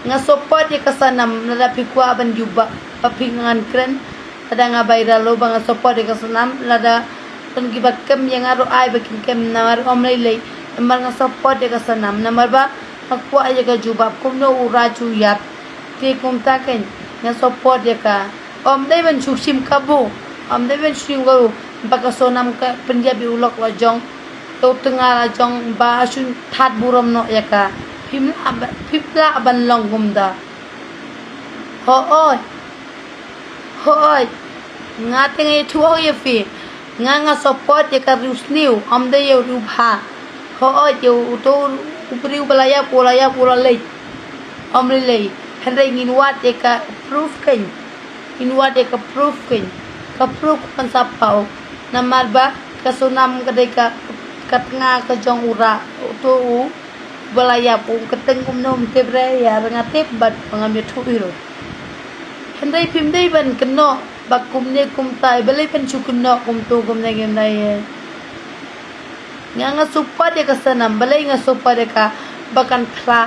Ngasopot ya kasanam nada pikwa ban juba papingan kren ada ngabayra lo bang ngasopot ya kasanam nada ton gibat kem yang aro ai bakin kem namar omlai lei namar ngasopot ya kasanam namar ba akwa ya ka juba kumno uraju yap ti kum taken ngasopot ya ka om dai ban chusim kabu om dai ban chusim kabu bakasonam ka penjabi ulok wajong to tengah lajong ba asun that burom no ya ka Pipla ban long gumda ho oi ngate ngai thuo ye fi nga support ye ka rusniu amde ye rubha ho oi ye to upri balaya pola lei amri lei hendai ngin wat ye ka proof ken in wat ye ka proof pan sapau namar ba kasunam kadai ka katnga ka jong ura to balaya pun keteng kumnom tebre ya rengatip bat pengambil thuiro hendai pimdai ban kynnoh bakumne kumtai balai pen chukunno kumtu kumne gemdai nga supa de kasanam balai nga supa de ka bakan khla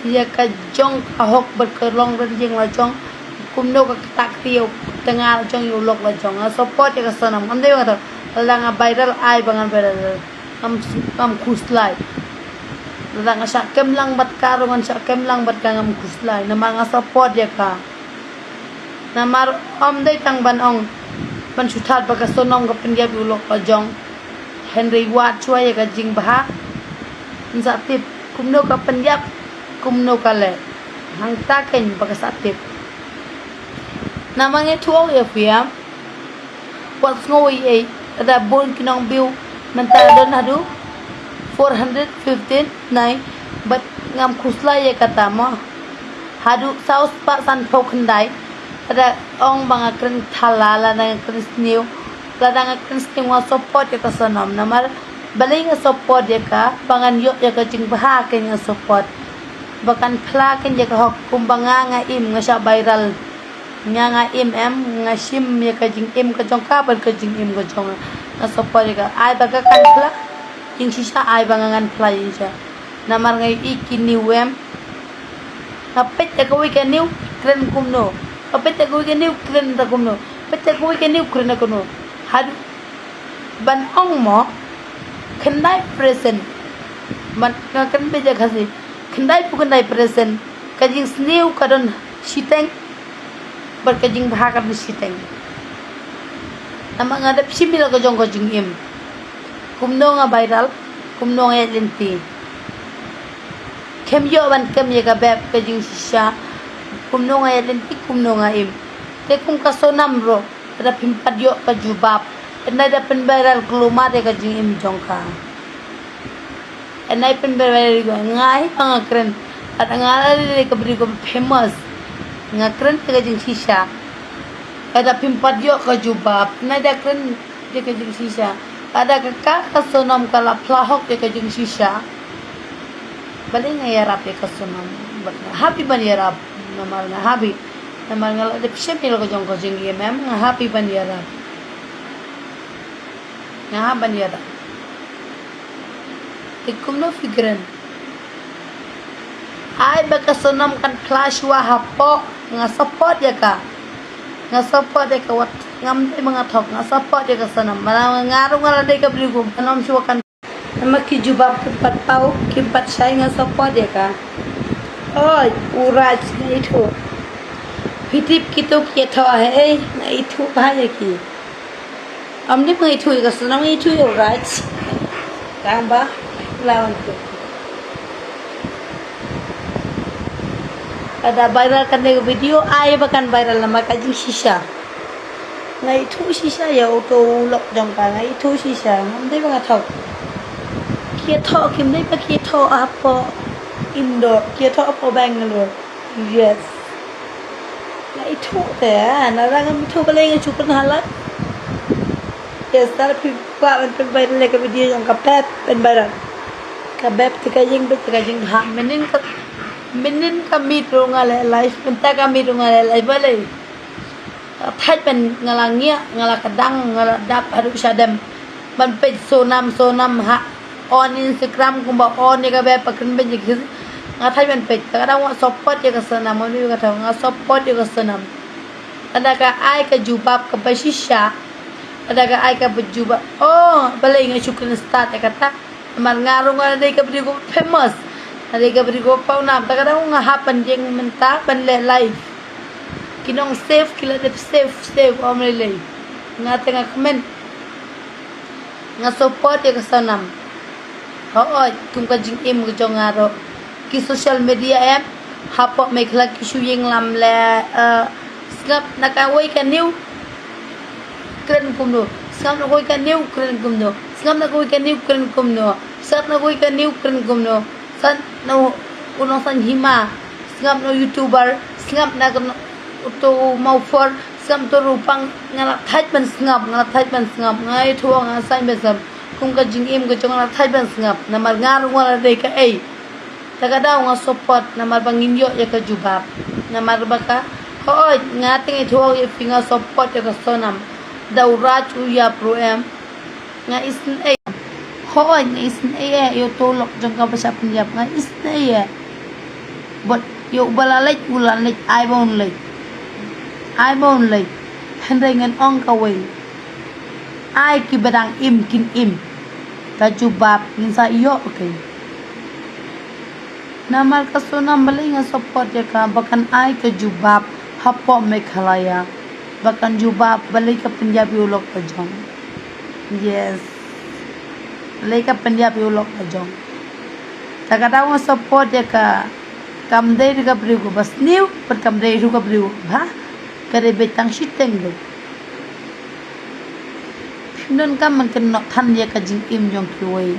ya ka jong ahok berkerong renjing la jong kumno ka tak tiau tengah jong yulok la jong nga supa de kasanam amdai wa langa viral ai bangan viral am kuslai Lang sa kem lang bat karongan sa kem lang bat kangam kuslay na mga support ya ka namar dai tang banong pan sutat pagkasonom ka penjab ulok pa jong Henry Watt chua ya ka jing baha sa tip kumno ka penjab kumno ka le hang taken pagkasatip namang etuo ya fiam what's ngoi ay ada bon kinong biu mentadon hadu 415 but ngam khusla ye katama hadu saus pa san phokhandai ada ong banga kren thalala na kren new ladang kren new wa support ya kasanam namar balai nga support ya ka bangan yo ya ka jing baha ken nga support bakan phla ken ya ka hok kumbanga nga im nga sa viral nga im nga sim ya ka jing im ka jong ka ban ka jing im ka jong nga support ya ka ai ba ka kan phla jing sisa ai bangangan phla ya namar ngai iki niwem kapet ta ko weekend new kren kumno kapet ta ko weekend new kren ta kumno pet ta ko weekend new kren ko no had ban ong mo khandai present man ka kan be ja khasi khandai present ka jing snew ka don siteng bar ka jing bha ka siteng namang ada simil ko jong ko jing im kumno nga viral kumno nga lenti kem yo ban kem ye ka beb ka jing sisa kumno nga lenti kumno nga im te kum ka sonam ro ada pimpat yo ka jubab enai da pen viral kluma de ka jing im jong ka enai pen viral go ngai ang kren ada ngai ka bri ko famous nga kren ka jing sisa ada pimpat yo ka jubab enai da kren de ka jing sisa ada kakak kasonom kala plahok de kajing sisa balik ngayarap de kasonom happy ban yarap namal nga happy namal nga de pishemil ko jong ko jing mem nga happy ban yarap nga ban yarap ikum no figren ai ba kasonom kan flash wa hapoh nga support ya ka nga support ya ka wat ngam mga thok nga support ya kasanam malang ngarong ngala de ka brigum anom suwakan maki jubab pat pau kipat sai nga support ya ka oi uraj itu hitip kitu ketho hai na itu bhai ki amne mai itu ka sanam itu uraj kang ba lawan tu ada viral kan de video ai bakan viral nama kajing sisa ngai thu sisa ya auto lok jong ka ngai thu sisa ngam dei banga thok kia tho kim dei pa kia tho apo indo kia tho apo bangalore yes ngai thu te na ra ngam thu ka le ngai chu kan halat yes tar phi pa ban pen viral le ka video jong ka pep pen viral ka beb te ka jing ha menin ka mitro ngale live penta ka mitro ngale live balai thayเป็นngalang nya ngala kadang ngala dap haru sadam man pe sonam ha on Instagram kumba on ne ka be pakran be jik ngatai men pet kadang wa support ya ka senam ni kata nga support ya ka senam ada ka ai ka jubab ka basisha ada ka ai ka bejubab oh balai nga syukran start ya kata mar ngarung ada ka beri go famous ada ka beri go pau nam kadang nga hapan jeng menta ban le live kinong safe kila de safe om le nga tengah komen nga support ya ka senam oi kum ka jing im go jongaro ki social media app hapoh mai khla ki shu yeng lam le skap nakawai ka new kren kumno skap nakawai ka new kren kumno skap nakawai ka new kren kumno skap nakawai ka new kren kumno san no uno san hima skap no youtuber skap na to mau for skap to rupang ngala thaj ban ngap ngai thuang a sai besam kum ka jing im go jong la thaj ban ngap namar ngar wala dei ka ei tagadaw nga support namar banginyo ya ka jubab namar baka hoy ngating ituog ifinga support ya ka sonam daw raj uya proem nga isn ay hoy nga isn ay yo tolok jong ka sa Punjab nga isn ay but yo balalay ulanay ay bon lay henday ngan ong ka way ay ki badang im kin im ka jubab nginsa iyo okay namal ka sonam balay nga support ya ka bakan ay ka jubab hapoh me khalaya bakan jubab balay ka Punjabi ulok ka jong yes balay ka Punjabi ulok ka jong tagadaw nga support ya ka kamday ka brigo bas new per kamday ka brigo ha kare betang shiteng do non ka man ken no than ya ka jing im jong kiway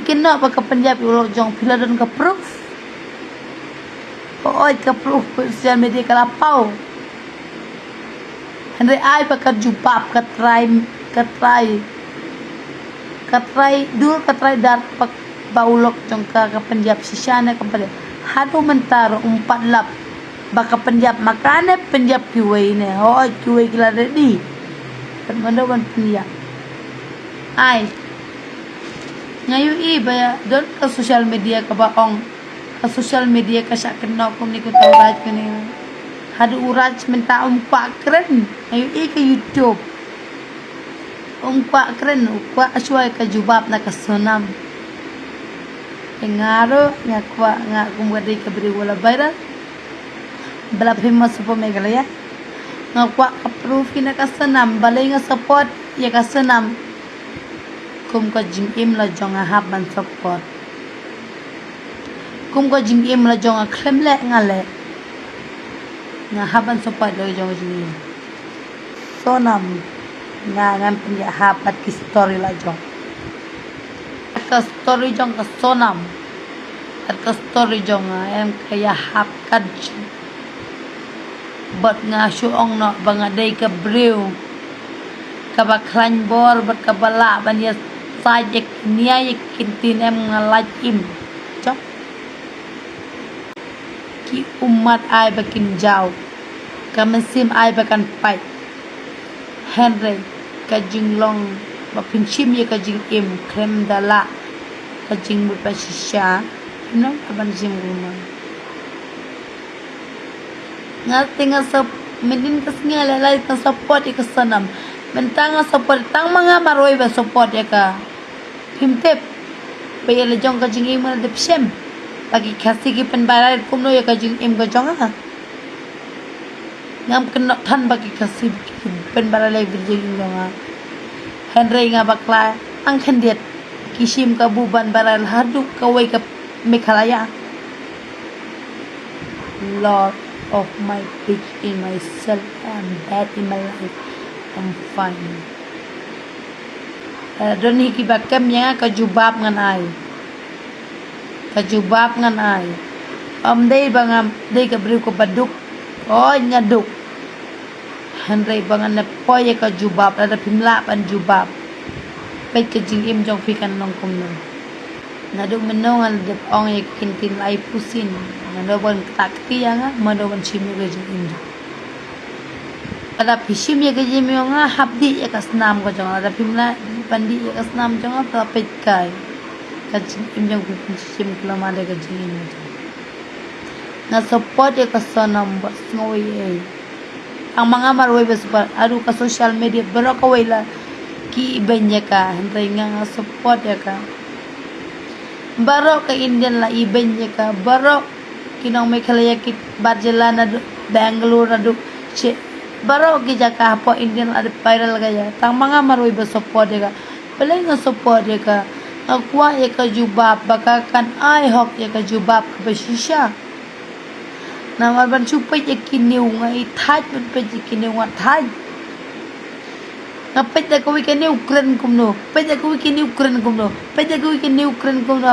kynnoh baka Punjabi ulok jong piladon ka proof oi ka proof social media ka lapau henry ai baka jubab ka try dur ka try dar pak baulok jong ka Punjab sisana ka pada hadu mentaro umpat lap baka Punjab makane Punjab kiway ne oi kiway kila ready kan mandawan Punjab ai ngayon baya don ka social media ka baong ka social media ka sa kynnoh kum ni ko tawraj kani hadu uraj menta pa kren ngayon ka YouTube pa kren pa asway ka jubab na ka sonam ngaro nga kwa nga kumwadi ka beri wala viral bala famous po megalaya nga kwa ka proof na ka sonam balay nga support ya ka sonam kum ka jing im la jong a haban support kum ka jing im la jong a klem le ngale nga haban support lo jong jing sonam nga ngam punya habat ki story la jong ka story jong ka sonam at ka story jong em kaya hap kad bat nga shuong no bangaday ka brew ka baklan bor bat ka bala ban ya sajek niya kintin em ngalaj im chok ki umat ay bakin jaw kamasim ay bakan pai henry ka jinglong bapin chim ya ka jing im krem dala ka jing bu pasisha no aban jim guma ngatinga sa medin kasnya lalai ka support ka sanam mentang support tang mga maroy ba support ya ka himtep bayar jong ka jing im de psem pagi khasi ki pen barai kumno ya ka jing im ka jong ha ngam kena than bagi khasi pen barai jing jong ha henry nga bakla ang khandiet kisim ka buban barai hadu ka wai ka mekhalaya Lord of my bitch in myself and bad in my life I'm fine doni ki bakam yang ka jubab ngan ai dei bangam dei ka beri ko baduk oh nyaduk henry bangan na poye ka jubab ada pimla pan jubab pe ka jing im jong fikan nong kum no ngaduk menongal de ong e kintin lai pusin ngadobon takti yang madoban chimi ka jing im ada pishim ya ka jing im habdi ya ka snam ko jong ada pimla pandi ya ka snam jong apa pe kai kajing imjang bukun sim kelama ada kajing ini na support ya ka sanom bas ngoy ang mga marway bas pa adu ka social media baro ka wala ki ibanya ka henry nga support ya ka baro ka Indian la ibanya ka baro kinong may kalayakit Barjela na Bangalore na che baro ki jaka hapoh Indian la viral gaya tang mga marway bas support ya ka palay nga support ya ka akwa ya ka jubab bakakan ay hok ya ka jubab ka basisya Nama ban supaya kynnoh ngai thaj ban pe kynnoh ngai thaj ngapet da ko kynnoh Kren kumno pe da ko kynnoh Kren kumno pe da ko kynnoh Kren kumno